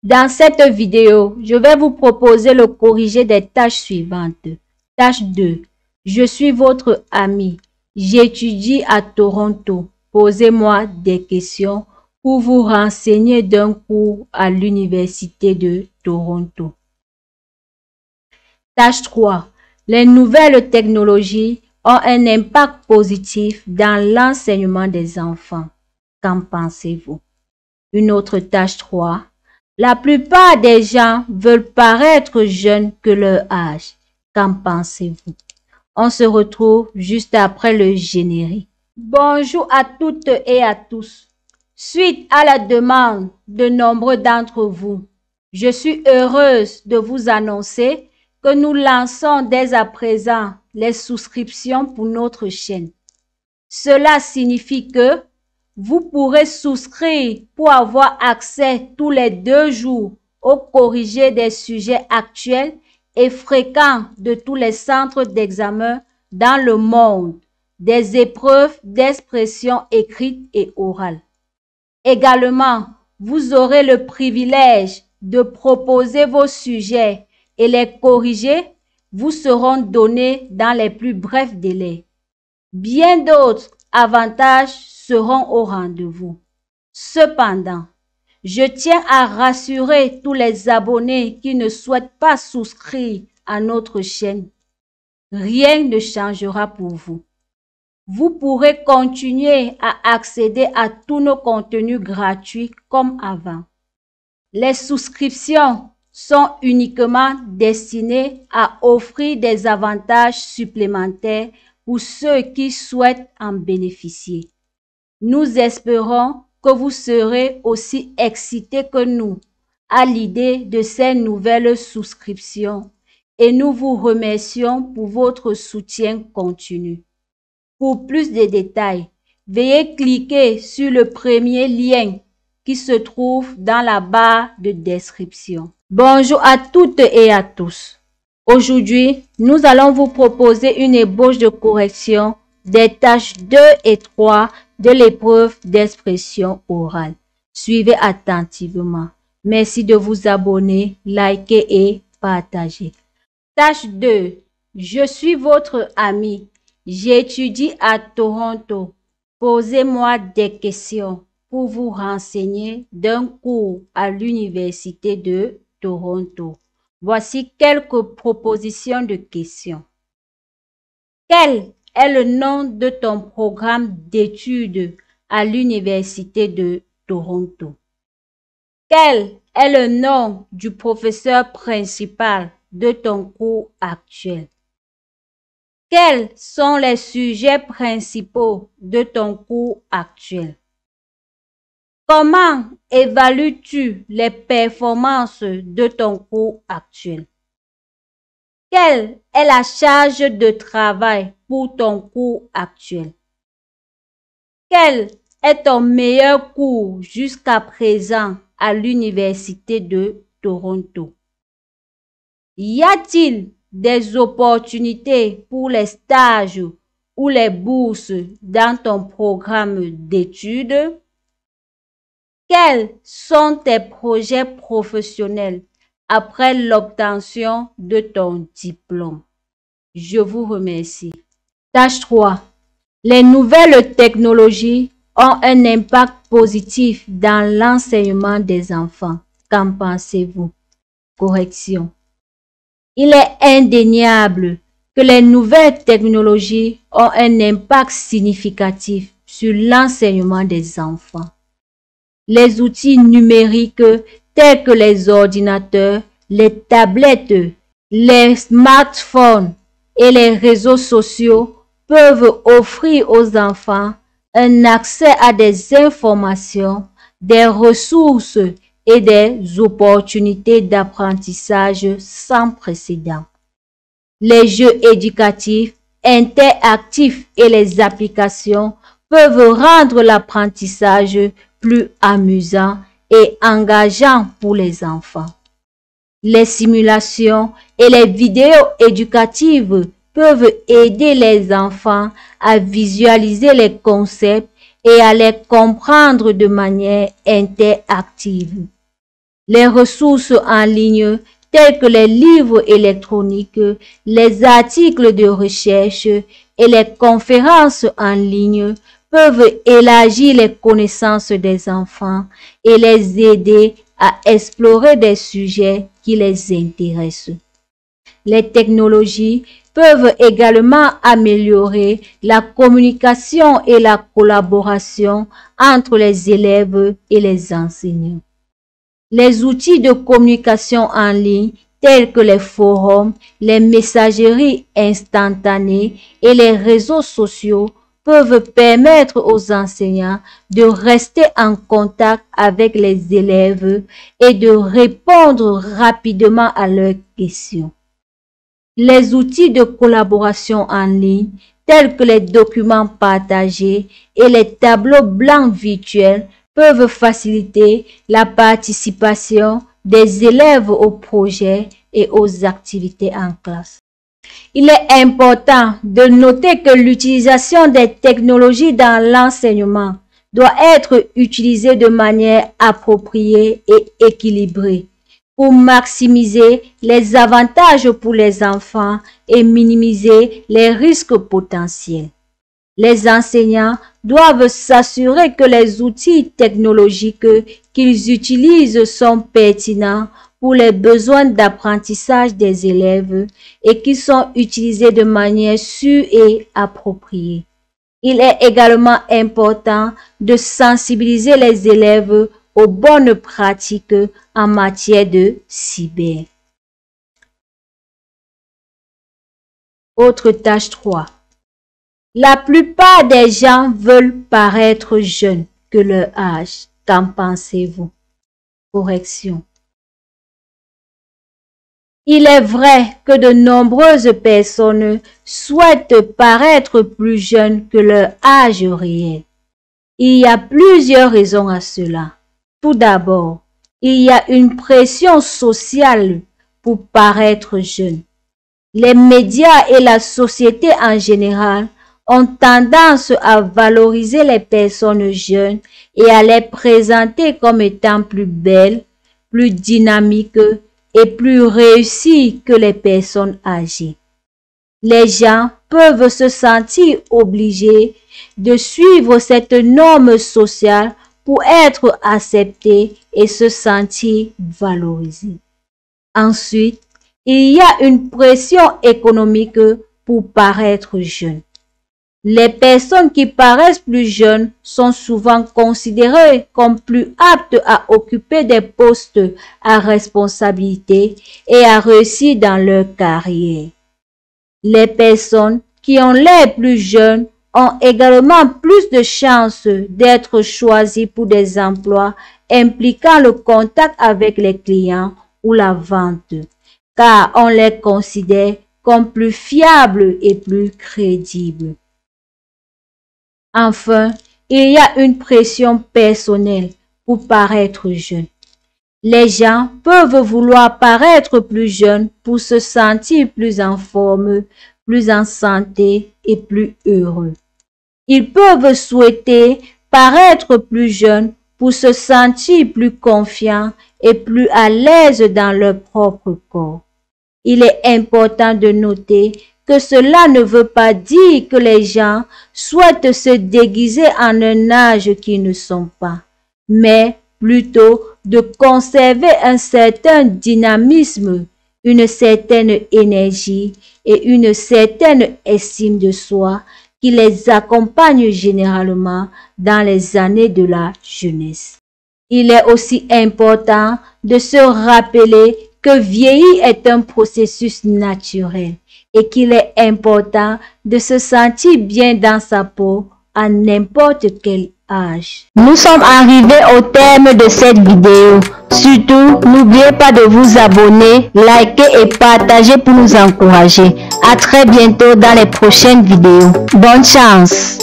Dans cette vidéo, je vais vous proposer le corrigé des tâches suivantes. Tâche 2. Je suis votre ami. J'étudie à Toronto. Posez-moi des questions pour vous renseigner d'un cours à l'Université de Toronto. Tâche 3. Les nouvelles technologies ont un impact positif dans l'enseignement des enfants. Qu'en pensez-vous? Une autre tâche 3. La plupart des gens veulent paraître jeunes que leur âge. Qu'en pensez-vous? On se retrouve juste après le générique. Bonjour à toutes et à tous. Suite à la demande de nombreux d'entre vous, je suis heureuse de vous annoncer que nous lançons dès à présent les souscriptions pour notre chaîne. Cela signifie que vous pourrez souscrire pour avoir accès tous les 2 jours au corrigé des sujets actuels et fréquents de tous les centres d'examen dans le monde, des épreuves d'expression écrite et orale. Également, vous aurez le privilège de proposer vos sujets et les corrigés vous seront donnés dans les plus brefs délais. Bien d'autres avantages seront au rendez-vous. Cependant, je tiens à rassurer tous les abonnés qui ne souhaitent pas souscrire à notre chaîne. Rien ne changera pour vous. Vous pourrez continuer à accéder à tous nos contenus gratuits comme avant. Les souscriptions sont uniquement destinées à offrir des avantages supplémentaires pour ceux qui souhaitent en bénéficier. Nous espérons que vous serez aussi excités que nous à l'idée de ces nouvelles souscriptions et nous vous remercions pour votre soutien continu. Pour plus de détails, veuillez cliquer sur le premier lien qui se trouve dans la barre de description. Bonjour à toutes et à tous. Aujourd'hui, nous allons vous proposer une ébauche de correction des tâches 2 et 3 de l'épreuve d'expression orale. Suivez attentivement. Merci de vous abonner, liker et partager. Tâche 2. Je suis votre ami. J'étudie à Toronto. Posez-moi des questions pour vous renseigner d'un cours à l'Université de Toronto. Voici quelques propositions de questions. Quel est le nom de ton programme d'études à l'Université de Toronto? Quel est le nom du professeur principal de ton cours actuel? Quels sont les sujets principaux de ton cours actuel? Comment évalues-tu les performances de ton cours actuel? Quelle est la charge de travail pour ton cours actuel? Quel est ton meilleur cours jusqu'à présent à l'Université de Toronto? Y a-t-il des opportunités pour les stages ou les bourses dans ton programme d'études? Quels sont tes projets professionnels après l'obtention de ton diplôme? Je vous remercie. Tâche 3. Les nouvelles technologies ont un impact positif dans l'enseignement des enfants. Qu'en pensez-vous? Correction. Il est indéniable que les nouvelles technologies ont un impact significatif sur l'enseignement des enfants. Les outils numériques tels que les ordinateurs, les tablettes, les smartphones et les réseaux sociaux peuvent offrir aux enfants un accès à des informations, des ressources et des opportunités d'apprentissage sans précédent. Les jeux éducatifs, interactifs et les applications peuvent rendre l'apprentissage plus amusant et engageant pour les enfants. Les simulations et les vidéos éducatives peuvent aider les enfants à visualiser les concepts et à les comprendre de manière interactive. Les ressources en ligne tels que les livres électroniques, les articles de recherche et les conférences en ligne peuvent élargir les connaissances des enfants et les aider à explorer des sujets qui les intéressent. Les technologies peuvent également améliorer la communication et la collaboration entre les élèves et les enseignants. Les outils de communication en ligne tels que les forums, les messageries instantanées et les réseaux sociaux peuvent permettre aux enseignants de rester en contact avec les élèves et de répondre rapidement à leurs questions. Les outils de collaboration en ligne, tels que les documents partagés et les tableaux blancs virtuels, peuvent faciliter la participation des élèves aux projets et aux activités en classe. Il est important de noter que l'utilisation des technologies dans l'enseignement doit être utilisée de manière appropriée et équilibrée pour maximiser les avantages pour les enfants et minimiser les risques potentiels. Les enseignants doivent s'assurer que les outils technologiques qu'ils utilisent sont pertinents pour les besoins d'apprentissage des élèves et qui sont utilisés de manière sûre et appropriée. Il est également important de sensibiliser les élèves aux bonnes pratiques en matière de cyber. Autre tâche 3. La plupart des gens veulent paraître jeunes que leur âge. Qu'en pensez-vous? Correction. Il est vrai que de nombreuses personnes souhaitent paraître plus jeunes que leur âge réel. Il y a plusieurs raisons à cela. Tout d'abord, il y a une pression sociale pour paraître jeune. Les médias et la société en général ont tendance à valoriser les personnes jeunes et à les présenter comme étant plus belles, plus dynamiques et plus réussies que les personnes âgées. Les gens peuvent se sentir obligés de suivre cette norme sociale pour être acceptés et se sentir valorisés. Ensuite, il y a une pression économique pour paraître jeune. Les personnes qui paraissent plus jeunes sont souvent considérées comme plus aptes à occuper des postes à responsabilité et à réussir dans leur carrière. Les personnes qui ont l'air plus jeunes ont également plus de chances d'être choisies pour des emplois impliquant le contact avec les clients ou la vente, car on les considère comme plus fiables et plus crédibles. Enfin, il y a une pression personnelle pour paraître jeune. Les gens peuvent vouloir paraître plus jeunes pour se sentir plus en forme, plus en santé et plus heureux. Ils peuvent souhaiter paraître plus jeunes pour se sentir plus confiants et plus à l'aise dans leur propre corps. Il est important de noter que cela ne veut pas dire que les gens souhaitent se déguiser en un âge qu'ils ne sont pas, mais plutôt de conserver un certain dynamisme, une certaine énergie et une certaine estime de soi qui les accompagne généralement dans les années de la jeunesse. Il est aussi important de se rappeler que vieillir est un processus naturel et qu'il est important de se sentir bien dans sa peau à n'importe quel âge. Nous sommes arrivés au terme de cette vidéo. Surtout, n'oubliez pas de vous abonner, liker et partager pour nous encourager. À très bientôt dans les prochaines vidéos. Bonne chance!